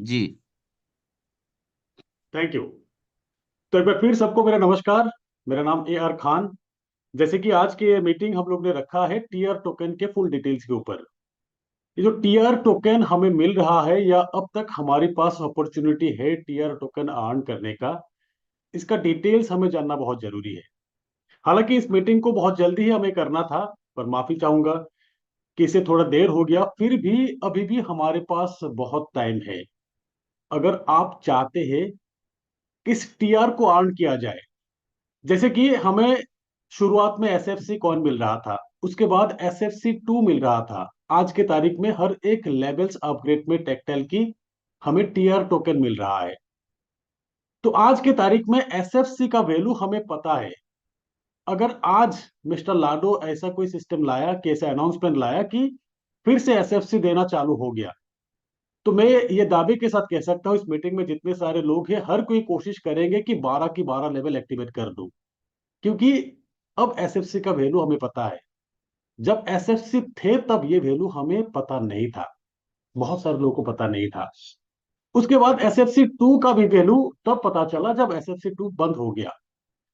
Ji. Thank you. तो एक बार फिर सबको मेरा नमस्कार। मेरा नाम AR खान। जैसे कि आज की ये मीटिंग हम लोग ने रखा है टीआर टोकन के फुल डिटेल्स के ऊपर। ये जो टीआर टोकन हमें मिल रहा है या अब तक हमारे पास अपॉर्चुनिटी है टीआर टोकन अर्न करने का, इसका डिटेल्स हमें जानना बहुत जरूरी है। हालांकि इस मीटिंग को बहुत जल्दी ही हमें करना था, पर माफी चाहूंगा कि इसे थोड़ा देर हो गया। फिर भी अभी भी हमारे पास बहुत टाइम है। अगर आप चाहते हैं किस टीआर को अर्न किया जाए, जैसे कि हमें शुरुआत में SFC कॉइन मिल रहा था, उसके बाद SFC2 मिल रहा था। आज के तारीख में हर एक लेवल्स अपग्रेड में टेक्टाइल की हमें टीआर टोकन मिल रहा है। तो आज के तारीख में SFC का वैल्यू हमें पता है। अगर आज मिस्टर लाडो ऐसा कोई सिस्टम लाया, कि ऐसा अनाउंसमेंट लाया कि फिर से SFC देना चालू हो गया, तो मैं ये दावे के साथ कह सकता हूं इस मीटिंग में जितने सारे लोग हैं हर कोई कोशिश करेंगे कि 12 की 12 लेवल एक्टिवेट कर दूं। क्योंकि अब SFC का वैल्यू हमें पता है। जब SFC थे तब ये वैल्यू हमें पता नहीं था, बहुत सारे लोगों को पता नहीं था। उसके बाद SFC2 का भी वैल्यू तब पता चला जब SFC2 बंद हो गया।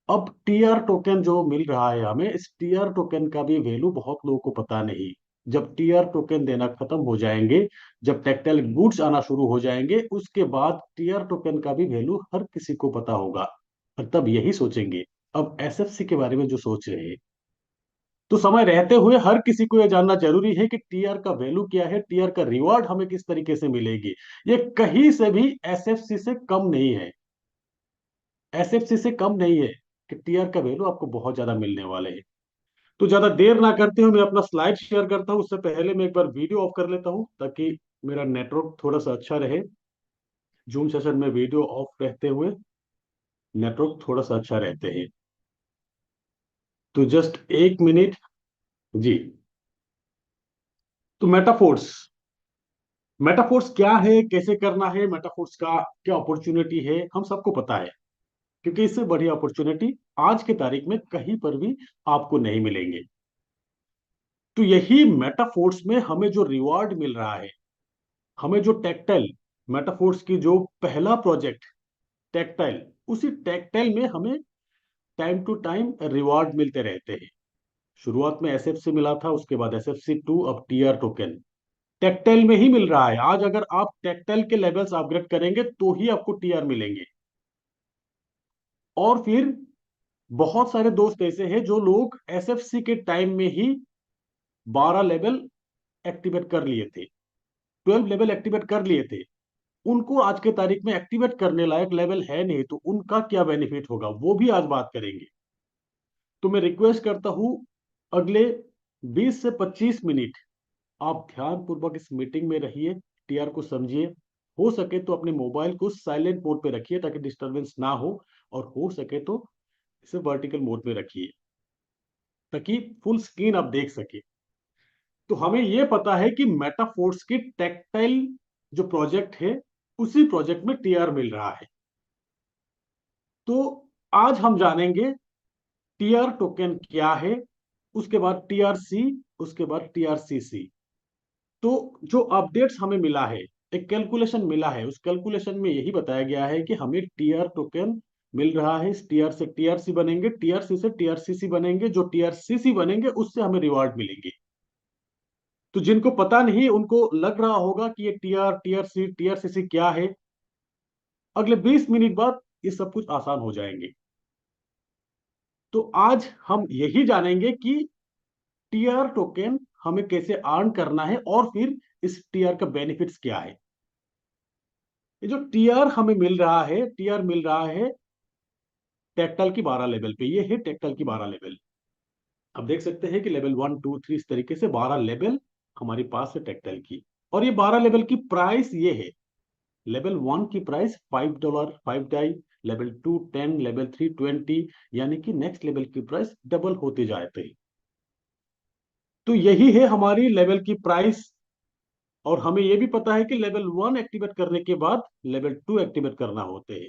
अब टीआर टोकन जो मिल रहा है हमें, इस टीआर टोकन का भी वैल्यू बहुत लोगों को पता नहीं। जब टीआर टोकन देना खत्म हो जाएंगे, जब टेक्टाइल गुड्स आना शुरू हो जाएंगे, उसके बाद टीआर टोकन का भी वैल्यू हर किसी को पता होगा। और तब यही सोचेंगे। अब SFC के बारे में जो सोच रहे हैं, तो समय रहते हुए हर किसी को यह जानना जरूरी है कि टीआर का वैल्यू क्या है, टीआर का रिवॉर्ड हमें किस तरीके से मिलेगी। ये कहीं से भी SFC से कम नहीं है। SFC से कम नहीं है कि टीआर का वैल्यू आपको बहुत ज्यादा मिलने वाले है। तो ज्यादा देर ना करते हुए मैं अपना स्लाइड शेयर करता हूं। उससे पहले मैं एक बार वीडियो ऑफ कर लेता हूं ताकि मेरा नेटवर्क थोड़ा सा अच्छा रहे। जूम सेशन में वीडियो ऑफ रहते हुए नेटवर्क थोड़ा सा अच्छा रहते हैं। तो जस्ट एक मिनट। जी। तो मेटाफोर्स, मेटाफोर्स क्या है, कैसे करना है, मेटाफोर्स का क्या अपॉर्चुनिटी है, हम सबको पता है। क्योंकि इससे बड़ी अपॉर्चुनिटी आज के तारीख में कहीं पर भी आपको नहीं मिलेंगे। तो यही मेटाफोर्स में हमें जो रिवार्ड मिल रहा है, हमें जो टेक्टाइल, मेटाफोर्स की जो पहला प्रोजेक्ट टेक्टाइल, उसी टेक्टाइल में हमें टाइम टू टाइम रिवार्ड मिलते रहते हैं। शुरुआत में SFC मिला था, उसके बाद SFC2, अब टीआर टोकन टेक्टाइल में ही मिल रहा है। आज अगर आप टेक्टाइल के लेवल्स अपग्रेड करेंगे तो ही आपको टीआर मिलेंगे। और फिर बहुत सारे दोस्त ऐसे हैं जो लोग SFC के टाइम में ही 12 लेवल एक्टिवेट कर लिए थे, 12 लेवल एक्टिवेट कर लिए थे। उनको आज के तारीख में एक्टिवेट करने लायक लेवल है नहीं, तो उनका क्या बेनिफिट होगा वो भी आज बात करेंगे। तो मैं रिक्वेस्ट करता हूं, अगले 20 से 25 मिनट आप ध्यान पूर्वक इस मीटिंग में रहिए, टीआर को समझिए। हो सके तो अपने मोबाइल को साइलेंट मोड पे रखिए ताकि डिस्टरबेंस ना हो, और हो सके तो इसे वर्टिकल मोड में रखिए ताकि फुल स्क्रीन आप देख सके। तो हमें यह पता है कि मेटाफोर्स की टेक्टाइल जो प्रोजेक्ट है, उसी प्रोजेक्ट में टीआर मिल रहा है। तो आज हम जानेंगे टीआर टोकन क्या है, उसके बाद TRC, उसके बाद TRCC। तो जो अपडेट्स हमें मिला है, एक कैलकुलेशन मिला है, उस कैलकुलेशन में यही बताया गया है कि हमें टीआर टोकन मिल रहा है। इस टीआर से TRC बनेंगे, TRC से TRCC बनेंगे, जो TRCC बनेंगे उससे हमें रिवार्ड मिलेंगे। तो जिनको पता नहीं उनको लग रहा होगा कि ये TRC TRCC क्या है, अगले 20 मिनट बाद ये सब कुछ आसान हो जाएंगे। तो आज हम यही जानेंगे कि टीआर टोकन हमें कैसे अर्न करना है, और फिर इस टीआर का बेनिफिट्स क्या है। ये जो टीआर हमें मिल रहा है, टीआर मिल रहा है टेक्टल की 12 लेवल पे। ये है टेक्टल की 12 लेवल। आप देख सकते हैं कि लेवल 1 2 3 इस तरीके से 12 लेवल हमारे पास है टेक्टल की। और ये 12 लेवल की प्राइस ये है। लेवल 1 की प्राइस $5, 5 डाई। लेवल 2 10, लेवल 3 20, यानी कि नेक्स्ट लेवल की प्राइस डबल होते जाते हैं। तो यही है हमारी लेवल की प्राइस। और हमें यह भी पता है कि लेवल 1 एक्टिवेट करने के बाद लेवल 2 एक्टिवेट करना होते हैं,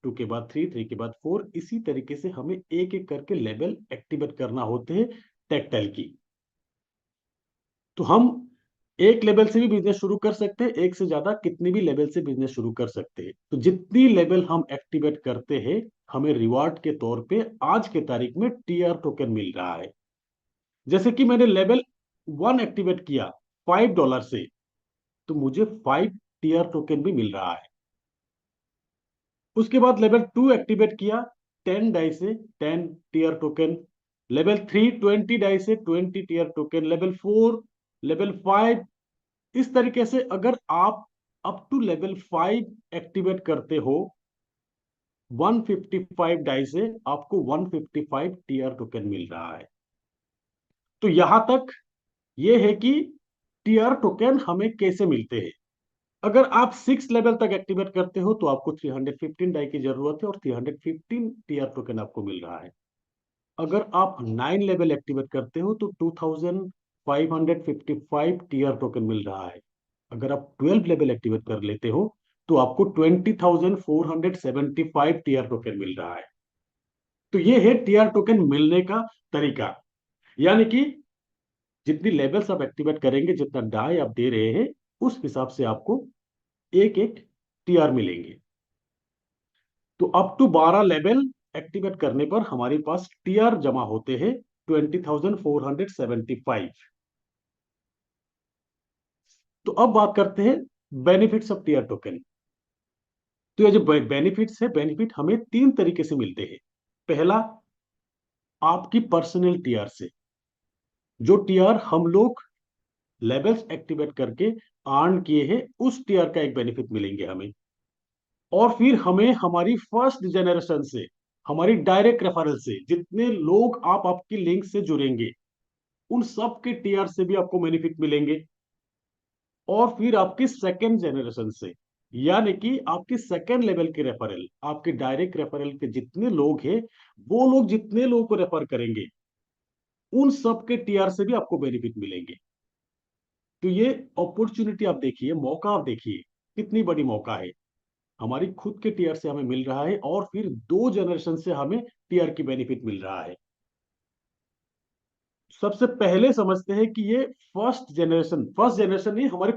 2 के बाद 3, 3 के बाद 4, इसी तरीके से हमें एक एक करके लेवल एक्टिवेट करना होते हैं टेक्टाइल की। तो हम एक लेवल से भी बिजनेस शुरू कर सकते हैं, एक से ज्यादा कितनी भी लेवल से बिजनेस शुरू कर सकते हैं। तो जितनी लेवल हम एक्टिवेट करते हैं, हमें रिवार्ड के तौर पे आज के तारीख में टीआर टोकन मिल रहा है। जैसे कि मैंने लेवल 1 एक्टिवेट किया $5 से, तो मुझे 5 टीआर टोकन भी मिल रहा है। उसके बाद लेवल 2 एक्टिवेट किया 10 डाई से, 10 टीआर टोकन। लेवल 3 20 डाई से, 20 टीआर टोकन। लेवल 4, लेवल 5, इस तरीके से अगर आप अप टू लेवल 5 एक्टिवेट करते हो 155 डाई से, आपको 155 टीआर टोकन मिल रहा है। तो यहां तक यह है कि टीआर टोकन हमें कैसे मिलते हैं। अगर आप 6 लेवल तक एक्टिवेट करते हो तो आपको 315 डाई की जरूरत है और 315 टीआर टोकन आपको मिल रहा है। अगर आप 9 लेवल एक्टिवेट करते हो तो 2555 टीआर टोकन मिल रहा है। अगर आप 12 लेवल एक्टिवेट कर लेते हो तो आपको 20,475 टीआर टोकन मिल रहा है। तो ये है टीआर टोकन मिलने का तरीका। यानी कि जितनी लेवल्स आप एक्टिवेट करेंगे, जितना डाई आप दे रहे हैं, उस हिसाब से आपको एक एक टीआर मिलेंगे। तो अप टू 12 लेवल एक्टिवेट करने पर हमारे पास टीआर जमा होते हैं 20,475। तो अब बात करते हैं बेनिफिट्स ऑफ टीआर टोकन। तो ये जो बेनिफिट्स है, बेनिफिट हमें 3 तरीके से मिलते हैं। पहला, आपकी पर्सनल टीआर से। जो टीआर हम लोग लेवल्स एक्टिवेट करके अर्न किए हैं, उस टीआर का एक बेनिफिट मिलेंगे हमें। और फिर हमें हमारी फर्स्ट जनरेशन से, हमारी डायरेक्ट रेफरल से जितने लोग आप आपकी लिंक से जुड़ेंगे, उन सब के टीआर से भी आपको बेनिफिट मिलेंगे। और फिर आपकी सेकेंड जनरेशन से, यानी कि आपकी सेकेंड लेवल के रेफरल, आपके डायरेक्ट रेफरल के जितने लोग हैं, वो लोग जितने लोगों को रेफर करेंगे, उन सब के टीआर से भी आपको बेनिफिट मिलेंगे। तो ये अपॉर्चुनिटी आप देखिए, मौका आप देखिए, कितनी बड़ी मौका है। हमारी खुद के टीआर से हमें मिल रहा है और फिर 2 जनरेशन से हमें टीआर की बेनिफिट मिल रहा है। सबसे पहले समझते हैं कि ये फर्स्ट जनरेशन नहीं, हमारी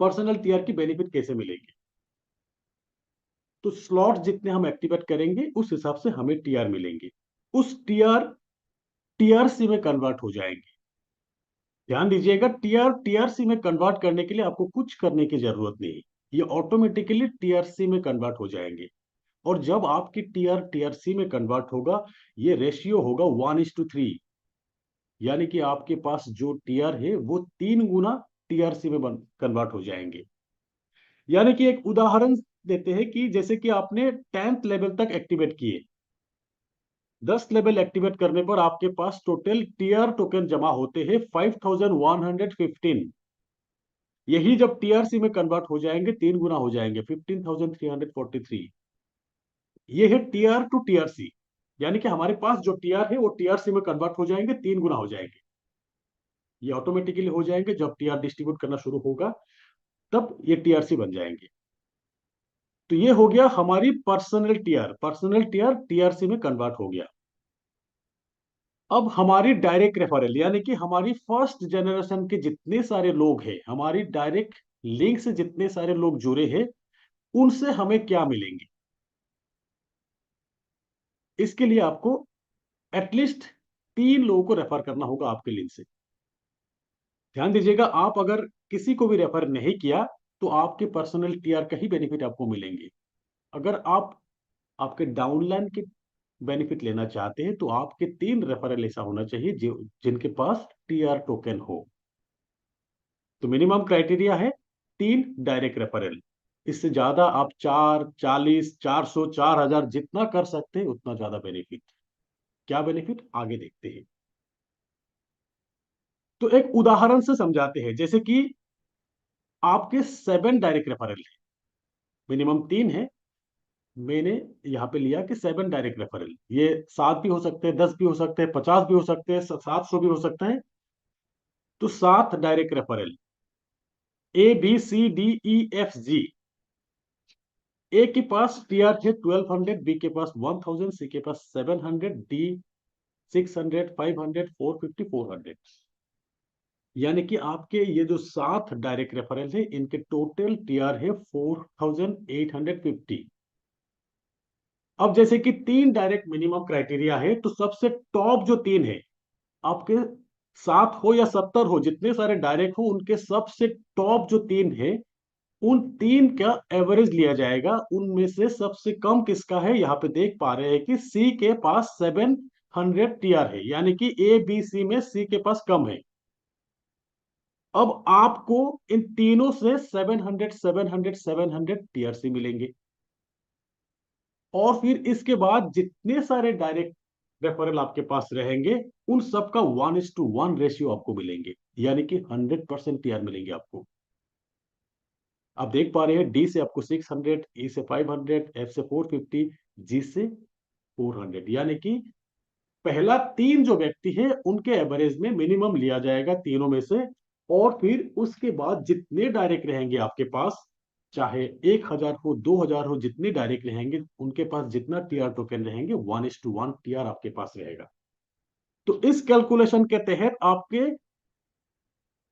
पर्सनल टीआर की बेनिफिट कैसे मिलेगी। तो स्लॉट जितने हम एक्टिवेट करेंगे, उस हिसाब से हमें टीआर मिलेंगे। उस टीआरसी में कन्वर्ट हो जाएंगे। ध्यान दीजिएगा, टीआरसी में कन्वर्ट करने के लिए आपको कुछ करने की जरूरत नहीं। ये ऑटोमेटिकली टीआरसी में कन्वर्ट हो जाएंगे। और जब आपकी टीआरसी में कन्वर्ट होगा, ये रेशियो होगा 1:3। यानी कि आपके पास जो टीआर है वो 3 गुना टीआरसी में कन्वर्ट हो जाएंगे। यानी कि एक उदाहरण देते हैं कि जैसे कि आपने 10th लेवल तक एक्टिवेट किए, 10 लेवल एक्टिवेट करने पर आपके पास टोटल टीआर टोकन जमा होते हैं 5,115। यही जब टीआरसी में कन्वर्ट हो जाएंगे, 3 गुना हो जाएंगे, 15,343। ये है टीआर टू टीआरसी। यानी कि हमारे पास जो टीआर है वो टीआरसी में कन्वर्ट हो जाएंगे, 3 गुना हो जाएंगे। ये ऑटोमेटिकली हो जाएंगे, जब टीआर डिस्ट्रीब्यूट करना शुरू होगा तब ये टीआरसी बन जाएंगे। तो ये हो गया हमारी पर्सनल टीआर टीआरसी में कन्वर्ट हो गया। अब हमारी डायरेक्ट रेफरल, यानी कि हमारी फर्स्ट जनरेशन के जितने सारे लोग हैं, हमारी डायरेक्ट लिंक से जितने सारे लोग जुड़े हैं, उनसे हमें क्या मिलेंगे। इसके लिए आपको एटलीस्ट 3 लोगों को रेफर करना होगा आपके लिंक से। ध्यान दीजिएगा, आप अगर किसी को भी रेफर नहीं किया तो आपके पर्सनल टीआर का ही बेनिफिट आपको मिलेंगे। अगर आप आपके डाउनलाइन के बेनिफिट लेना चाहते हैं तो आपके 3 रेफरल ऐसा होना चाहिए जो जिनके पास टीआर टोकन हो। तो मिनिमम क्राइटेरिया है 3 डायरेक्ट रेफरल। इससे ज्यादा आप 4, 40, 400, 4,000 जितना कर सकते हैं उतना ज्यादा बेनिफिट। क्या बेनिफिट, आगे देखते हैं। तो एक उदाहरण से समझाते हैं। जैसे कि आपके 7 डायरेक्ट रेफरल है, मिनिमम 3 है। मैंने यहाँ पे लिया कि 7 डायरेक्ट रेफरल, ये 7 भी हो सकते हैं, 10 भी हो सकते हैं, 50 भी हो सकते हैं, 700 भी हो सकता है। तो 7 डायरेक्ट रेफरल, ABCDEFG। ए के पास टीआर है 1200, बी के पास 1000, सी के पास 700, डी 600, 500, 450, 400। यानी कि आपके ये जो 7 डायरेक्ट रेफरल है, इनके टोटल टीआर है 4850। अब जैसे कि 3 डायरेक्ट मिनिमम क्राइटेरिया है, तो सबसे टॉप जो 3 है आपके, 7 हो या 70 हो, जितने सारे डायरेक्ट हो, उनके सबसे टॉप जो 3 है, उन 3 का एवरेज लिया जाएगा। उनमें से सबसे कम किसका है, यहाँ पे देख पा रहे हैं कि सी के पास 700 टीआर है, यानी कि ए बी सी में सी के पास कम है। अब आपको इन तीनों से 700 700 700 टीआरसी मिलेंगे। और फिर इसके बाद जितने सारे डायरेक्ट रेफरल आपके पास रहेंगे, उन सबका 1:1 रेशियो आपको मिलेंगे, यानी कि 100% टीआर मिलेंगे आपको। आप देख पा रहे हैं, डी से आपको 600, ई से 500, एफ से 450, जी से 400, यानी कि पहला 3 जो व्यक्ति है उनके एवरेज में मिनिमम लिया जाएगा तीनों में से। और फिर उसके बाद जितने डायरेक्ट रहेंगे आपके पास, चाहे 1000 हो 2000 हो, जितने डायरेक्ट रहेंगे उनके पास जितना टीआर टोकन रहेंगे, 1:1 टीआर आपके पास रहेगा। तो इस कैलकुलेशन के तहत आपके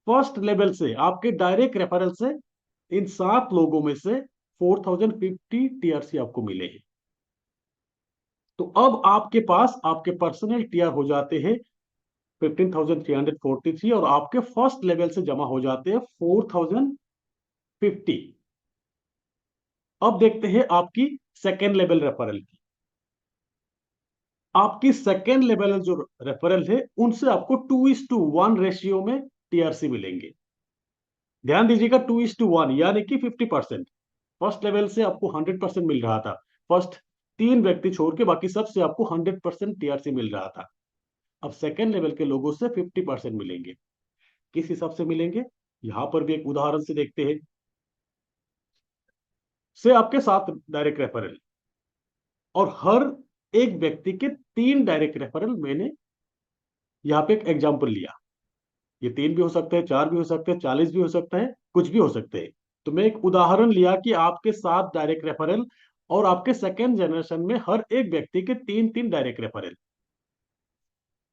फर्स्ट लेवल से, आपके डायरेक्ट रेफरल से, इन 7 लोगों में से 4050 टीआरसी आपको मिले हैं। तो अब आपके पास आपके पर्सनल टीआर हो जाते हैं 15,343, और आपके फर्स्ट लेवल से जमा हो जाते हैं 4050। अब देखते हैं आपकी सेकेंड लेवल रेफरल की। आपकी सेकेंड लेवल जो रेफरल है, उनसे आपको 2:1 रेशियो में टीआरसी मिलेंगे। ध्यान दीजिएगा, 2:1 यानी कि 50%। फर्स्ट लेवल से आपको 100% मिल रहा था, फर्स्ट 3 व्यक्ति छोड़ के बाकी सबसे आपको 100% टीआरसी मिल रहा था। अब सेकेंड लेवल के लोगों से 50% मिलेंगे। किस हिसाब से मिलेंगे, यहां पर भी एक उदाहरण से देखते हैं। से आपके 7 डायरेक्ट रेफरल, और हर एक व्यक्ति के 3 डायरेक्ट रेफरल, मैंने यहां पे एक एग्जांपल लिया। ये 3 भी हो सकते हैं, 4 भी हो सकते हैं, 40 भी हो सकता है, कुछ भी हो सकते हैं। तो मैं एक उदाहरण लिया कि आपके 7 डायरेक्ट रेफरल, और आपके सेकेंड जनरेशन में हर एक व्यक्ति के 3 3 डायरेक्ट रेफरल,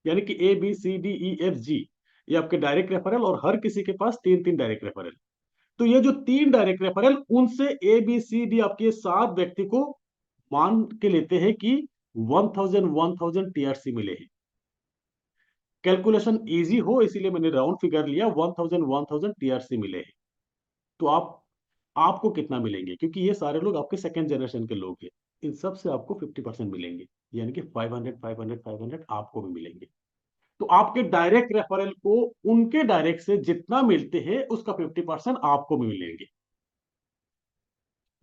यानी कि A B C D E F G, ये आपके डायरेक्ट रेफरल, और हर किसी के पास 3 3 डायरेक्ट रेफरल। तो ये जो 3 डायरेक्ट रेफरल, उनसे ए बी सी डी आपके 7 व्यक्ति को मान के लेते हैं कि 1000 टीआरसी मिले हैं। कैलकुलेशन इजी हो इसीलिए मैंने राउंड फिगर लिया, 1000 टीआरसी मिले हैं। तो आपको कितना मिलेंगे, क्योंकि ये सारे लोग आपके सेकेंड जनरेशन के लोग हैं, इन सब से आपको 50% मिलेंगे, यानी कि 500 500 500 आपको भी मिलेंगे। तो आपके डायरेक्ट रेफरल को उनके डायरेक्ट से जितना मिलते हैं, उसका 50% आपको भी मिलेंगे।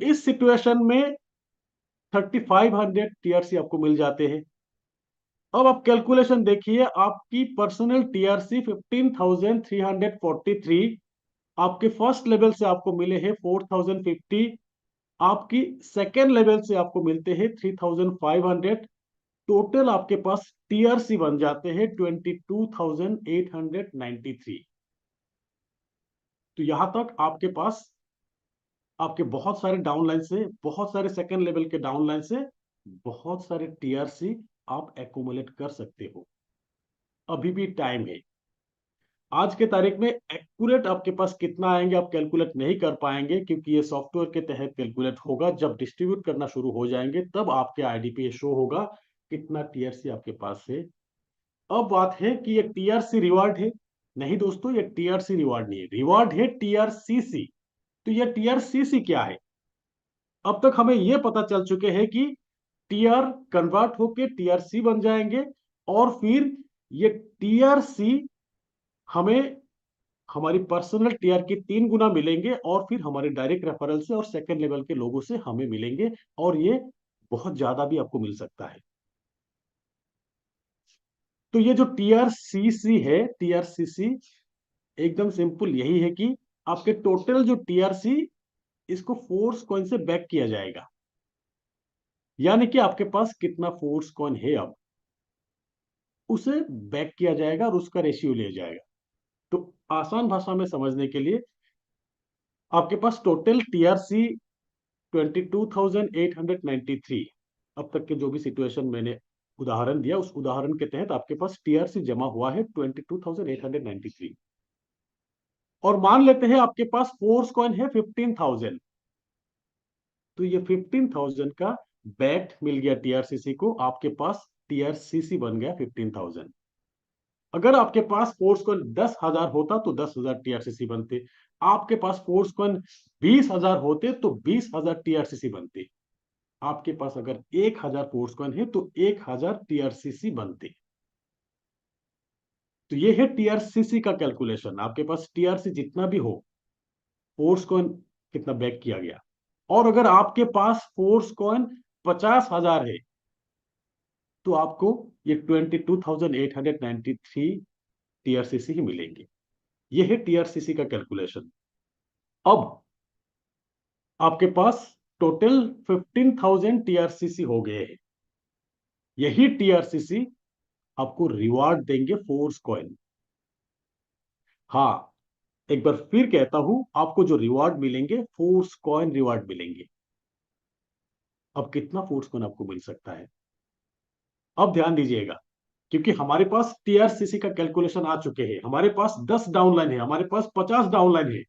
इस सिचुएशन में 3500 टीआरसी आपको मिल जाते हैं। अब आप कैलकुलेशन देखिए, आपकी पर्सनल टीआरसी 15,343, आपके फर्स्ट लेवल से आपको मिले हैं 4050, आपकी सेकेंड लेवल से आपको मिलते हैं 3500। टोटल आपके पास टीआरसी बन जाते हैं 22,893। तो यहां तक आपके पास आपके बहुत सारे डाउनलाइन से, बहुत सारे सेकेंड लेवल के डाउनलाइन से बहुत सारे टीआरसी आप एक्यूमुलेट कर सकते हो। अभी भी टाइम है। आज के तारीख में एक्यूरेट आपके पास कितना आएंगे आप कैलकुलेट नहीं कर पाएंगे, क्योंकि ये सॉफ्टवेयर के तहत कैलकुलेट होगा। जब डिस्ट्रीब्यूट करना शुरू हो जाएंगे, तब आपके आईडी पे शो होगा कितना टीआरसी आपके पास है। अब बात है कि ये टीआरसी रिवार्ड है। नहीं दोस्तों, ये टीआरसी रिवार्ड नहीं है, रिवार्ड है टीआरसीसी। तो ये टीआरसीसी क्या है, अब तक हमें यह पता चल चुके हैं कि टीआर कन्वर्ट होके टीआरसी बन जाएंगे, और फिर ये टीआरसी हमें हमारी पर्सनल टीआर की 3 गुना मिलेंगे, और फिर हमारे डायरेक्ट रेफरल से और सेकंड लेवल के लोगों से हमें मिलेंगे, और ये बहुत ज्यादा भी आपको मिल सकता है। तो ये जो टीआरसीसी है, टीआरसीसी एकदम सिंपल यही है कि आपके टोटल जो टीआरसी, इसको फोर्स कॉइन से बैक किया जाएगा, यानी कि आपके पास कितना फोर्स कॉइन है, अब उसे बैक किया जाएगा और उसका रेशियो लिया जाएगा। तो आसान भाषा में समझने के लिए, आपके पास टोटल टीआरसी 22,893, अब तक के जो भी सिचुएशन मैंने उदाहरण दिया, उस उदाहरण के तहत आपके पास टीआरसी जमा हुआ है 22,893। और मान लेते हैं आपके पास फोर्स कॉइन है 15,000, तो ये 15,000 का बैट मिल गया टीआरसीसी को, आपके पास टीआरसीसी बन गया 15,000। अगर आपके पास फोर्स कॉइन 10,000 होता तो 10,000 टीआरसीसी बनते, आपके पास फोर्स कॉइन 20,000 होते तो 20,000 टीआरसीसी बनते, आपके पास अगर 1,000 फोर्स कॉइन है तो 1,000 टीआरसीसी बनते। तो ये है टीआरसीसी का कैलकुलेशन। आपके पास टीआरसी जितना भी हो, फोर्स कॉइन कितना बैक किया गया। और अगर आपके पास फोर्स कॉइन 50,000 है तो आपको ये 22,893 टीआरसीसी ही मिलेंगे। ये है टीआरसीसी का कैलकुलेशन। अब आपके पास टोटल 15,000 टीआरसीसी हो गए हैं। यही टीआरसीसी आपको रिवार्ड देंगे फोर्स कॉइन। हाँ, एक बार फिर कहता हूं, आपको जो रिवार्ड मिलेंगे फोर्स कॉइन रिवार्ड मिलेंगे। अब कितना फोर्स कॉइन आपको मिल सकता है, अब ध्यान दीजिएगा, क्योंकि हमारे पास टीआरसीसी का कैलकुलेशन आ चुके हैं। हमारे पास 10 डाउनलाइन है, हमारे पास 50 डाउनलाइन है।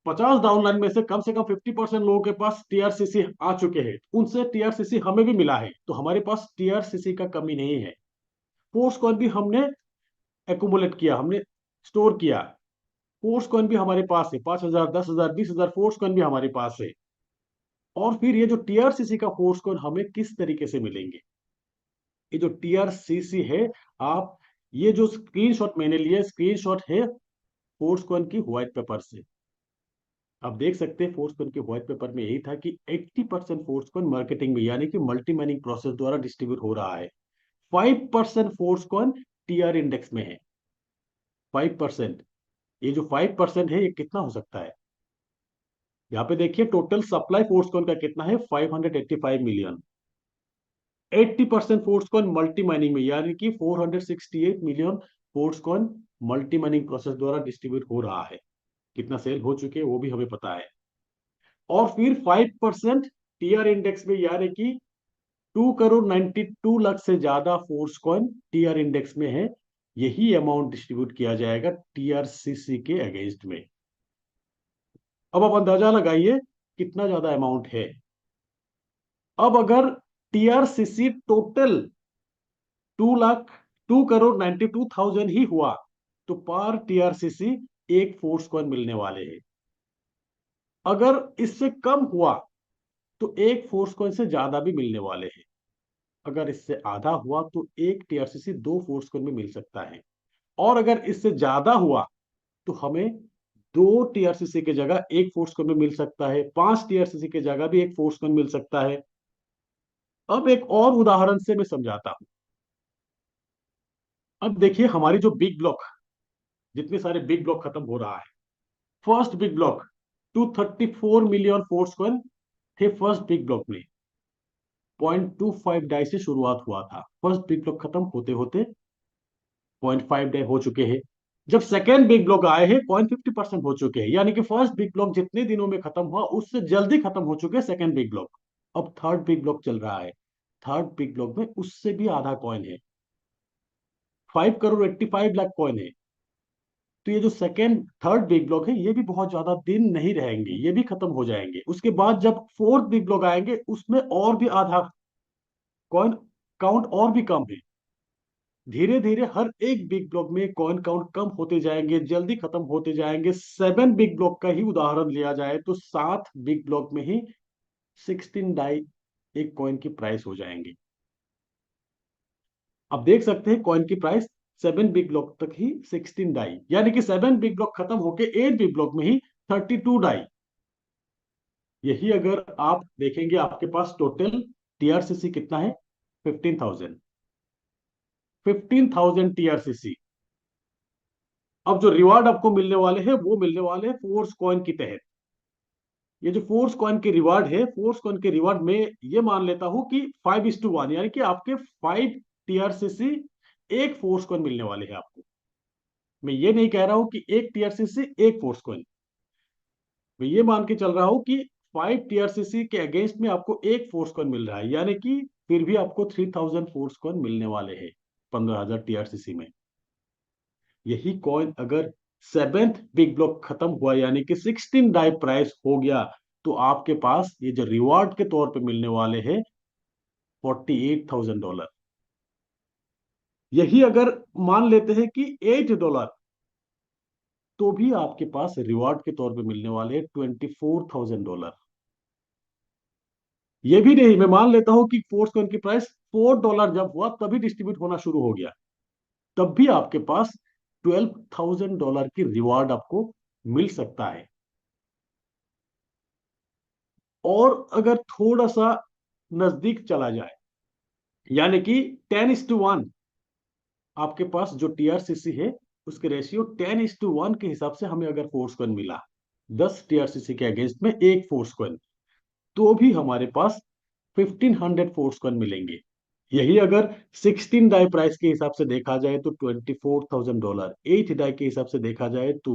50 डाउनलाइन में से कम 50% लोगों के पास टीआरसीसी आ चुके हैं, उनसे टीआरसीसी हमें भी मिला है, तो हमारे पास टीआरसीसी का कमी नहीं है। फोर्स कॉइन भी हमने एकुमुलेट किया, हमने स्टोर किया। फोर्स कॉइन भी हमारे पास है, 5,000, 10,000, 20,000 फोर्स कॉइन भी हमारे पास है। और फिर ये जो टीआरसीसी का फोर्स कॉइन हमें किस तरीके से मिलेंगे, ये जो टीआरसीसी है, आप ये जो स्क्रीनशॉट मैंने लिया, स्क्रीनशॉट है फोर्स कॉइन की व्हाइट पेपर से। आप देख सकते हैं फोर्स कॉइन के व्हाइट पेपर में यही था कि 80% फोर्स कॉइन मार्केटिंग में यानी कि मल्टी माइनिंग प्रोसेस द्वारा डिस्ट्रीब्यूट हो रहा है। 5% फोर्स कॉइन टीआर इंडेक्स में है। 5%, ये जो 5% है ये कितना हो सकता है, यहाँ पे देखिए टोटल सप्लाई फोर्स कॉइन का कितना है, 585 million. 80% force coin multi mining में यानी कि 468 million force coin multi mining process द्वारा डिस्ट्रीब्यूट हो रहा है। कितना सेल हो चुके हैं वो भी हमें पता है। और फिर 5% टीआर इंडेक्स में यानी कि 2,92,00,000 से ज्यादा फोर्स कॉइन टीआर इंडेक्स में है। यही अमाउंट डिस्ट्रीब्यूट किया जाएगा टीआरसीसी के अगेंस्ट में। अब आप अंदाजा लगाइए कितना ज्यादा अमाउंट है। अब अगर टीआरसीसी टोटल 2,92,92,000 ही हुआ तो पर टीआरसीसी एक फोर्स कॉइन मिलने वाले हैं। अगर इससे कम हुआ तो एक फोर्स कॉइन से ज्यादा भी मिलने वाले हैं। अगर इससे आधा हुआ तो एक टीआरसीसी दो फोर्स कॉइन में मिल सकता है। और अगर इससे ज्यादा हुआ तो हमें दो टीआरसीसी की जगह एक फोर्स कॉइन में मिल सकता है, 5 टीआरसीसी की जगह भी एक फोर्स कॉइन मिल सकता है। अब एक और उदाहरण से मैं समझाता हूं। अब देखिए हमारी जो बिग ब्लॉक, जितने सारे बिग ब्लॉक खत्म हो रहा है। First big block 234 million force coin थे फर्स्ट बिग ब्लॉक में। 0.25 डाई से शुरुआत हुआ था, फर्स्ट बिग ब्लॉक खत्म होते होते 0.5 डाई हो चुके हैं। जब सेकेंड बिग ब्लॉक आए हैं 0.50% हो चुके हैं, यानी कि फर्स्ट बिग ब्लॉक जितने दिनों में खत्म हुआ उससे जल्दी खत्म हो चुके हैं सेकेंड बिग ब्लॉक। अब थर्ड बिग ब्लॉक चल रहा है, थर्ड बिग ब्लॉक में उससे भी आधा कॉइन है, 5,85,00,000 कॉइन है। तो ये जो सेकेंड थर्ड बिग ब्लॉक है ये भी बहुत ज्यादा दिन नहीं रहेंगे, ये भी खत्म हो जाएंगे। उसके बाद जब फोर्थ बिग ब्लॉक आएंगे उसमें और भी आधा कॉइन काउंट और भी कम है। धीरे धीरे हर एक बिग ब्लॉक में कॉइन काउंट कम होते जाएंगे, जल्दी खत्म होते जाएंगे। 7 बिग ब्लॉक का ही उदाहरण लिया जाए तो 7 बिग ब्लॉक में ही 16 डाई एक कॉइन की प्राइस हो जाएंगे। अब देख सकते हैं कॉइन की प्राइस 7 बिग ब्लॉक तक ही 16 डाई, यानी कि 7 बिग ब्लॉक खत्म होके 8 बिग ब्लॉक में ही 32 डाई। यही अगर आप देखेंगे आपके पास टोटल टीआरसीसी कितना है, 15,000। 15,000 टीआरसीसी। अब जो रिवार्ड आपको मिलने वाले हैं वो मिलने वाले हैं फोर्स कॉइन की तहत। ये जो फोर्स कॉइन के रिवार्ड है, फोर्स कॉइन के रिवार्ड में ये मान लेता हूं कि 5:1, यानी कि आपके 5 टीआरसीसी एक फोर्स कॉइन मिलने वाले हैं आपको। मैं ये नहीं कह रहा हूं कि एक टीआरसीसी एक फोर्स कॉइन, मैं ये मान के चल रहा हूं कि 5 टीआरसीसी के अगेंस्ट में आपको एक फोर्स कॉइन मिल रहा है, यानी कि फिर भी आपको 3,000 फोर्स कॉइन मिलने वाले हैं 15,000 टीआरसीसी में। यही कॉइन अगर सेवेंथ बिग ब्लॉक खत्म हुआ, यानी कि 16 डाई प्राइस हो गया, तो आपके पास ये जो रिवॉर्ड के तौर पे मिलने वाले हैं $48,000। यही अगर मान लेते हैं कि $8, तो भी आपके पास रिवॉर्ड के तौर पे मिलने वाले हैं $24,000। ये भी नहीं, मैं मान लेता हूं कि फोर्स कॉइन की प्राइस $4 जब हुआ तभी डिस्ट्रीब्यूट होना शुरू हो गया, तब भी आपके पास $12,000 की रिवॉर्ड आपको मिल सकता है। और अगर थोड़ा सा नजदीक चला जाए, यानी कि 10:1, आपके पास जो टीआरसीसी है उसके रेशियो 10:1 के हिसाब से हमें अगर फोर्स कॉइन मिला, 10 टीआरसीसी के अगेंस्ट में एक फोर्स कॉइन, तो भी हमारे पास 1500 फोर्स कॉइन मिलेंगे। यही अगर 16 डाई प्राइस के हिसाब से देखा जाए तो $24,000, 8 डाई के हिसाब से देखा जाए तो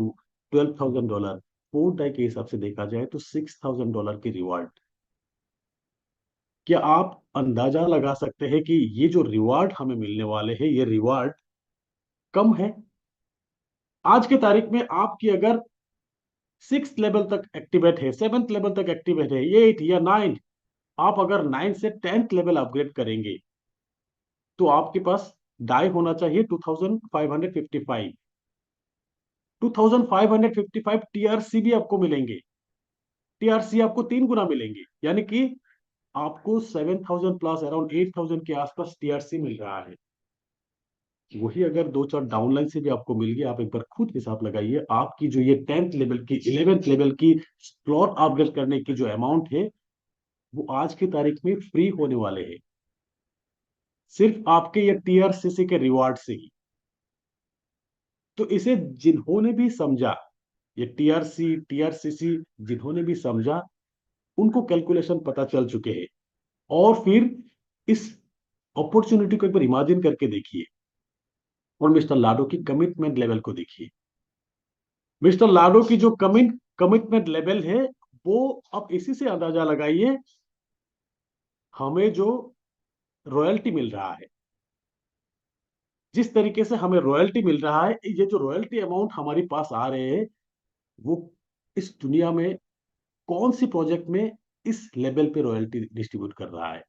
$12,000, 4 डाई के हिसाब से देखा जाए तो $6,000 की रिवार्ड। क्या आप अंदाजा लगा सकते हैं कि ये जो रिवार्ड हमें मिलने वाले हैं, ये रिवार्ड कम है? आज के तारीख में आपकी अगर 6th लेवल तक एक्टिवेट है, 7th लेवल तक एक्टिवेट है, 8 या 9, आप अगर 9 से 10th लेवल अपग्रेड करेंगे तो आपके पास डाई होना चाहिए 2555। 2555 टीआरसी भी आपको मिलेंगे, टीआरसी आपको 3 गुना मिलेंगे, यानी कि आपको 7,000 प्लस अराउंड 8,000 के आसपास टीआरसी मिल रहा है। वही अगर दो चार डाउनलाइन से भी आपको मिल गया, आप एक बार खुद हिसाब लगाइए, आपकी जो ये 10th लेवल की 11th लेवल की स्लॉट अपग्रेड करने की जो अमाउंट है, वो आज की तारीख में फ्री होने वाले हैं, सिर्फ आपके ये टीआरसीसी के रिवार्ड से ही। तो इसे जिन्होंने भी समझा, ये टीआरसी टीआरसीसी जिन्होंने भी समझा, उनको कैलकुलेशन पता चल चुके हैं। और फिर इस अपॉर्चुनिटी को एक बार इमेजिन करके देखिए और मिस्टर लाडो की कमिटमेंट लेवल को देखिए। मिस्टर लाडो की जो कमिटमेंट लेवल है, वो अब इसी से अंदाजा लगाइए हमें जो रॉयल्टी मिल रहा है, जिस तरीके से हमें रॉयल्टी मिल रहा है, ये जो रॉयल्टी अमाउंट हमारे पास आ रहे हैं, वो इस दुनिया में कौन सी प्रोजेक्ट में इस लेवल पे रॉयल्टी डिस्ट्रीब्यूट कर रहा है।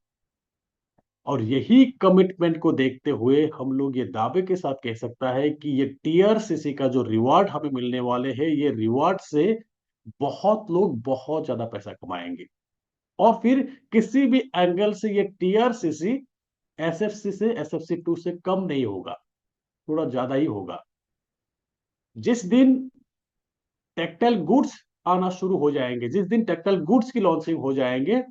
और यही कमिटमेंट को देखते हुए हम लोग ये दावे के साथ कह सकता है कि ये टीआरसीसी का जो रिवार्ड हमें मिलने वाले हैं, ये रिवार्ड से बहुत लोग बहुत ज्यादा पैसा कमाएंगे। और फिर किसी भी एंगल से ये टीआरसीसी एसएफसी से एसएफसी 2 से कम नहीं होगा, थोड़ा ज्यादा ही होगा। जिस दिन टेक्टाइल गुड्स आना शुरू हो जाएंगे, जिस दिन टेक्टाइल गुड्स की लॉन्चिंग हो जाएंगे,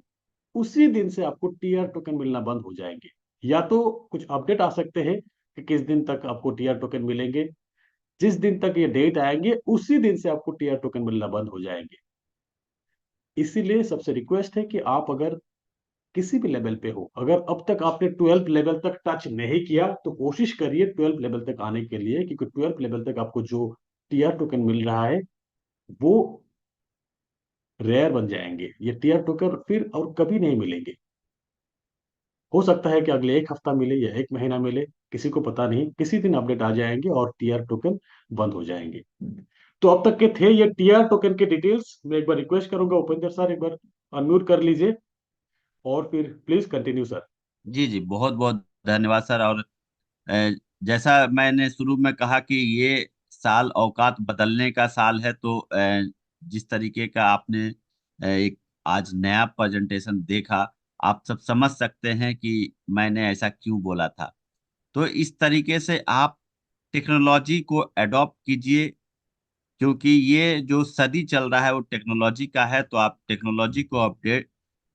उसी दिन से आपको टीआर टोकन मिलना बंद हो जाएंगे। या तो कुछ अपडेट आ सकते हैं कि किस दिन तक आपको टीआर टोकन मिलेंगे, जिस दिन तक ये डेट आएंगे उसी दिन से आपको टीआर टोकन मिलना बंद हो जाएंगे। इसीलिए सबसे रिक्वेस्ट है कि आप अगर किसी भी लेवल पे हो, अगर अब तक आपने 12th लेवल तक टच नहीं किया, तो कोशिश करिए 12th लेवल तक आने के लिए, क्योंकि 12th लेवल तक आपको जो टीआर टोकन मिल रहा है वो रेयर बन जाएंगे। ये टीआर टोकन फिर और कभी नहीं मिलेंगे। हो सकता है कि अगले एक हफ्ता मिले या एक महीना मिले, किसी को पता नहीं, किसी दिन अपडेट आ जाएंगे और टीआर टोकन बंद हो जाएंगे। तो अब तक के थे ये टीआर टोकन के डिटेल्स। मैं एक बार रिक्वेस्ट करूंगा उपेंद्र सर, एक बार अनम्यूट कर लीजिए और फिर प्लीज कंटिन्यू सर। जी जी, बहुत बहुत धन्यवाद सर। और अ, जैसा मैंने शुरू में कहा कि ये साल औकात बदलने का साल है, तो जिस तरीके का आपने एक आज नया प्रेजेंटेशन देखा, आप सब समझ सकते हैं कि मैंने ऐसा क्यों बोला था। तो इस तरीके से आप टेक्नोलॉजी को एडॉप्ट कीजिए, क्योंकि ये जो सदी चल रहा है वो टेक्नोलॉजी का है। तो आप टेक्नोलॉजी को अपडेट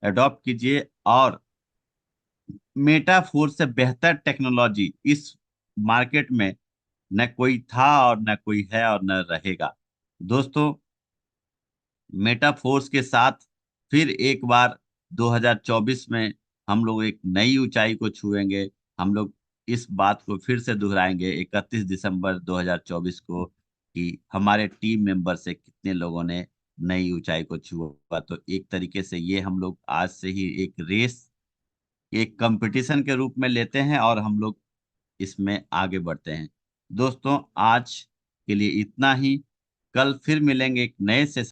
एडॉप्ट कीजिए, और मेटाफोर से बेहतर टेक्नोलॉजी इस मार्केट में न कोई था और न कोई है और न रहेगा। दोस्तों, मेटाफोर्स के साथ फिर एक बार 2024 में हम लोग एक नई ऊंचाई को छुएंगे। हम लोग इस बात को फिर से दोहराएंगे 31 दिसंबर 2024 को, कि हमारे टीम मेंबर से कितने लोगों ने नई ऊंचाई को छुआ। तो एक तरीके से ये हम लोग आज से ही एक रेस, एक कंपटीशन के रूप में लेते हैं और हम लोग इसमें आगे बढ़ते हैं। दोस्तों, आज के लिए इतना ही। कल फिर मिलेंगे एक नए सेशन